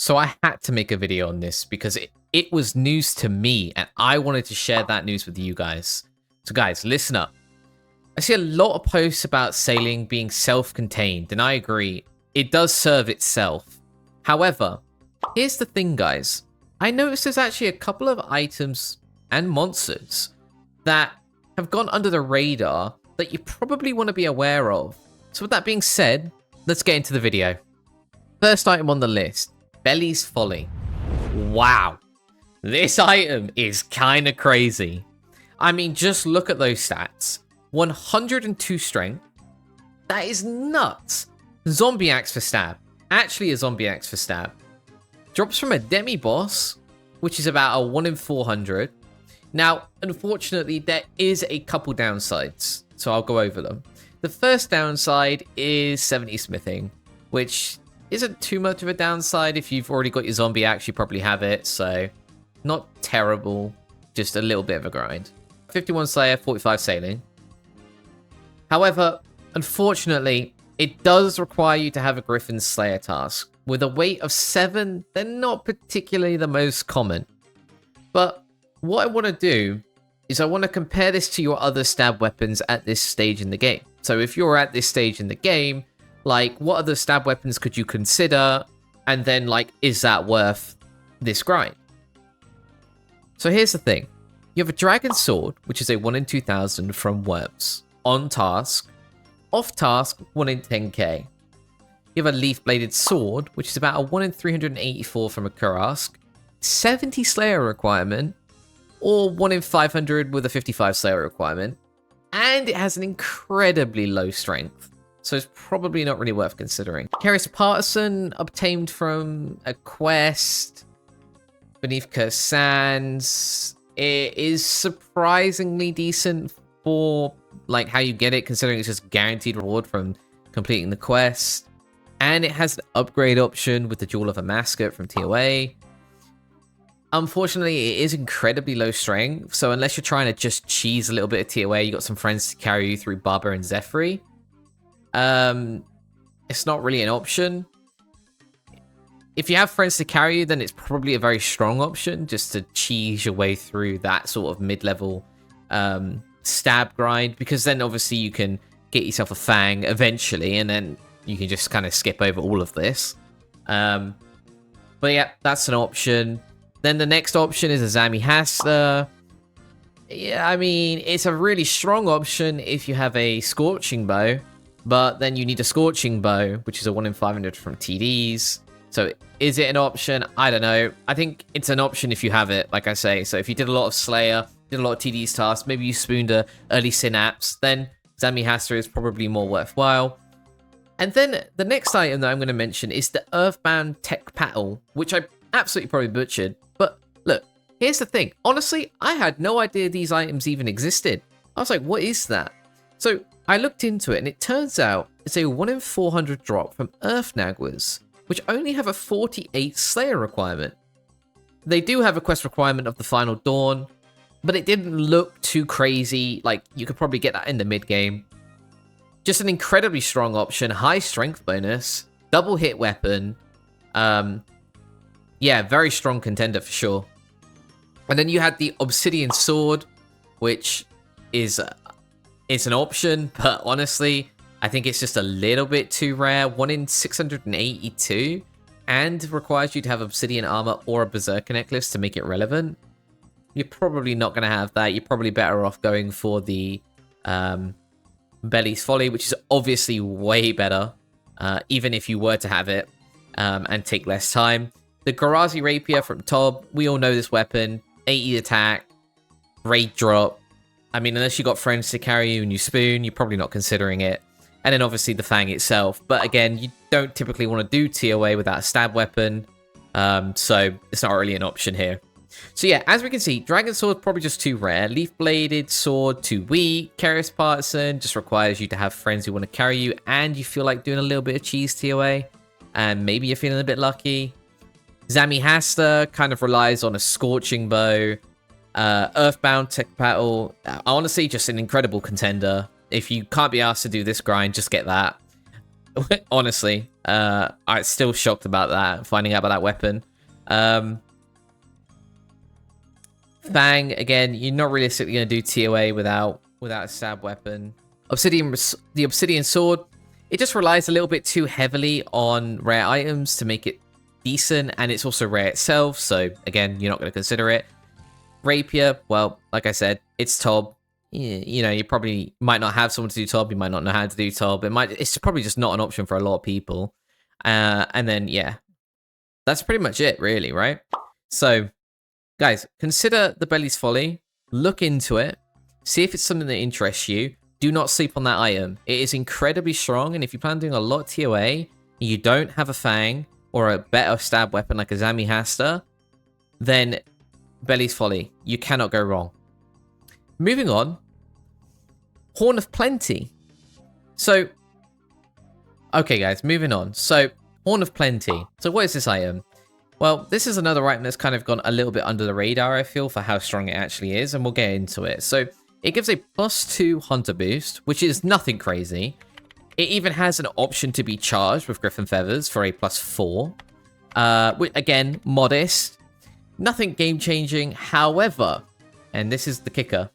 So I had to make a video on this because it was news to me and I wanted to share that news with you guys. So guys, listen up. I see a lot of posts about sailing being self-contained, and I agree, it does serve itself. However, here's the thing guys, I noticed there's actually a couple of items and monsters that have gone under the radar that you probably want to be aware of. So with that being said, let's get into the video. First item on the list, Belly's Folly. Wow, this item is kind of crazy. I mean, just look at those stats. 102 strength. That is nuts. Zombie axe for stab. Actually a zombie axe for stab. Drops from a demi-boss, which is about a 1 in 400. Now, unfortunately, there is a couple downsides, so I'll go over them. The first downside is 70 smithing, which isn't too much of a downside. If you've already got your zombie axe, you probably have it, so not terrible, just a little bit of a grind. 51 slayer, 45 sailing. However, unfortunately, it does require you to have a Griffin Slayer task. With a weight of 7, they're not particularly the most common. But what I want to do is I want to compare this to your other stab weapons at this stage in the game. So if you're at this stage in the game, like, what other stab weapons could you consider? And then, like, is that worth this grind? So here's the thing. You have a Dragon Sword, which is a 1 in 2000 from Worms. On task. Off task, 1 in 10k. You have a Leaf Bladed Sword, which is about a 1 in 384 from a Kurask. 70 Slayer requirement. Or 1 in 500 with a 55 Slayer requirement. And it has an incredibly low strength. So it's probably not really worth considering. Keris Partisan, obtained from a quest beneath Cursed Sands. It is surprisingly decent for like how you get it, considering it's just guaranteed reward from completing the quest. And it has an upgrade option with the Jewel of a Mascot from TOA. Unfortunately, it is incredibly low strength, so unless you're trying to just cheese a little bit of TOA, you got some friends to carry you through Baba and Zephyri. It's not really an option. If you have friends to carry you, then it's probably a very strong option just to cheese your way through that sort of mid-level stab grind, because then obviously you can get yourself a Fang eventually, and then you can just kind of skip over all of this. But yeah, that's an option. Then the next option is a Zami Hasta. Yeah, I mean, it's a really strong option if you have a Scorching Bow, but then you need a Scorching Bow, which is a 1 in 500 from TDs. So is it an option? I don't know. I think it's an option if you have it, like I say. So if you did a lot of Slayer, did a lot of TDs tasks, maybe you spooned a early Synapse, then Zami Hasta is probably more worthwhile. And then the next item that I'm going to mention is the Earthbound Tech Paddle, which I absolutely probably butchered. But look, here's the thing. Honestly, I had no idea these items even existed. I was like, what is that? So I looked into it, and it turns out it's a 1 in 400 drop from Earth Nagwas, which only have a 48 Slayer requirement. They do have a quest requirement of the Final Dawn, but it didn't look too crazy. Like, you could probably get that in the mid-game. Just an incredibly strong option, high strength bonus, double hit weapon. Yeah, very strong contender for sure. And then you had the Obsidian Sword, which is it's an option, but honestly, I think it's just a little bit too rare. 1 in 682, and requires you to have Obsidian Armor or a Berserker Necklace to make it relevant. You're probably not going to have that. You're probably better off going for the Belly's Folly, which is obviously way better, even if you were to have it and take less time. The Gorazi Rapier from Tob, we all know this weapon. 80 attack, raid drop. I mean, unless you got friends to carry you and you spoon, you're probably not considering it. And then obviously the Fang itself. But again, you don't typically want to do TOA without a stab weapon. So it's not really an option here. So yeah, as we can see, Dragon Sword probably just too rare. Leaf Bladed Sword too weak. Keris Partisan just requires you to have friends who want to carry you and you feel like doing a little bit of cheese TOA. And maybe you're feeling a bit lucky. Zami Hasta kind of relies on a Scorching Bow. Earthbound Tech Paddle, honestly, just an incredible contender. If you can't be asked to do this grind, just get that. Honestly, I'm still shocked about that, finding out about that weapon. Fang, again, you're not realistically going to do TOA without a stab weapon. The Obsidian Sword, it just relies a little bit too heavily on rare items to make it decent, and it's also rare itself, so again, you're not going to consider it. Rapier, well, like I said, it's Tob. You know, you probably might not have someone to do Tob, you might not know how to do Tob. It's probably just not an option for a lot of people. And then, yeah, that's pretty much it, really, right? So, guys, consider the Belly's Folly, look into it, see if it's something that interests you. Do not sleep on that item. It is incredibly strong, and if you plan on doing a lot of TOA, and you don't have a Fang, or a better stab weapon like a Zami Hasta, then Belly's Folly, you cannot go wrong. Moving on, Horn of Plenty. So, okay guys, moving on. So, Horn of Plenty. So what is this item? Well, this is another item that's kind of gone a little bit under the radar, I feel, for how strong it actually is, and we'll get into it. So, it gives a +2 Hunter boost, which is nothing crazy. It even has an option to be charged with Griffin Feathers for a +4. Again, modest. Nothing game-changing. However, and this is the kicker,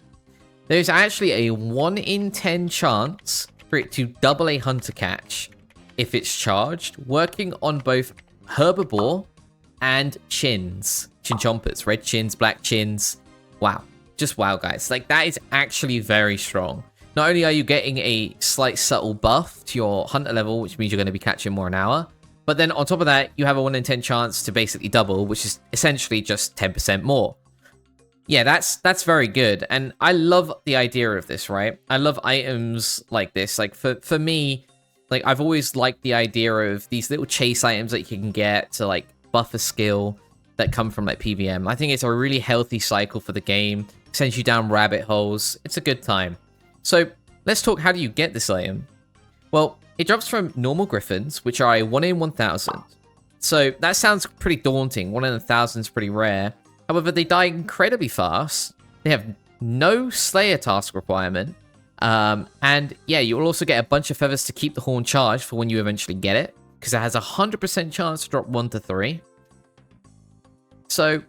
there's actually a 1 in 10 chance for it to double a Hunter catch if it's charged, working on both Herbivore and chins. Chinchompers, red chins, black chins. Wow. Just wow, guys. Like, that is actually very strong. Not only are you getting a slight subtle buff to your Hunter level, which means you're going to be catching more an hour, but then on top of that, you have a 1 in 10 chance to basically double, which is essentially just 10% more. Yeah, that's very good. And I love the idea of this, right? I love items like this. Like, for me, like, I've always liked the idea of these little chase items that you can get to, like, buff a skill that come from, like, PVM. I think it's a really healthy cycle for the game. Sends you down rabbit holes. It's a good time. So, let's talk, how do you get this item? Well, it drops from normal Griffins, which are a 1 in 1,000. So, that sounds pretty daunting. 1 in 1,000 is pretty rare. However, they die incredibly fast. They have no Slayer task requirement. And yeah, you will also get a bunch of feathers to keep the horn charged for when you eventually get it, because it has a 100% chance to drop 1 to 3. So,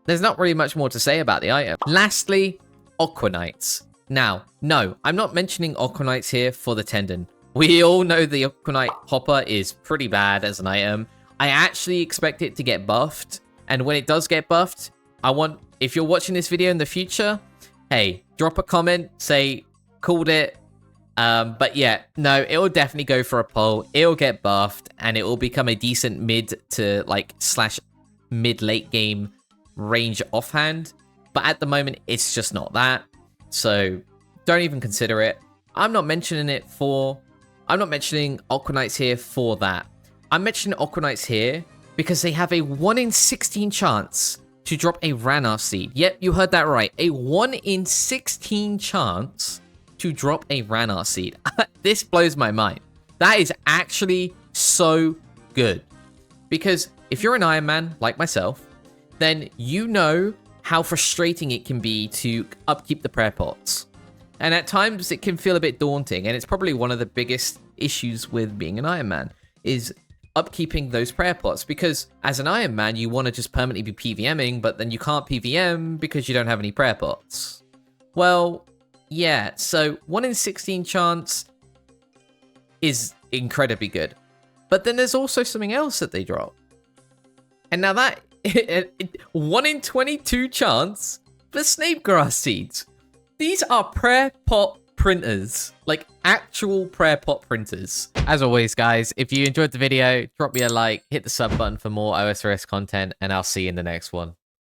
there's not really much more to say about the item. Lastly, Aquanites. Now, no, I'm not mentioning Aquanites here for the tendon. We all know the Aquanite hopper is pretty bad as an item. I actually expect it to get buffed. And when it does get buffed, if you're watching this video in the future, hey, drop a comment, say, called it. But yeah, no, it will definitely go for a poll. It'll get buffed, and it will become a decent mid to, like, / mid-late game range offhand. But at the moment, it's just not that. So don't even consider it. I'm not mentioning Aquanites here for that. I'm mentioning Aquanites here because they have a 1 in 16 chance to drop a Ranar seed. Yep, you heard that right. A 1 in 16 chance to drop a Ranar seed. This blows my mind. That is actually so good. Because if you're an Iron Man like myself, then you know how frustrating it can be to upkeep the prayer pots. And at times it can feel a bit daunting, and it's probably one of the biggest issues with being an Iron Man is upkeeping those prayer pots, because as an Iron Man you want to just permanently be PVMing, but then you can't PVM because you don't have any prayer pots. Well, yeah, so 1 in 16 chance is incredibly good. But then there's also something else that they drop. And now that 1 in 22 chance for Snape Grass seeds. These are prayer pot printers, like actual prayer pot printers. As always, guys, if you enjoyed the video, drop me a like, hit the sub button for more OSRS content, and I'll see you in the next one.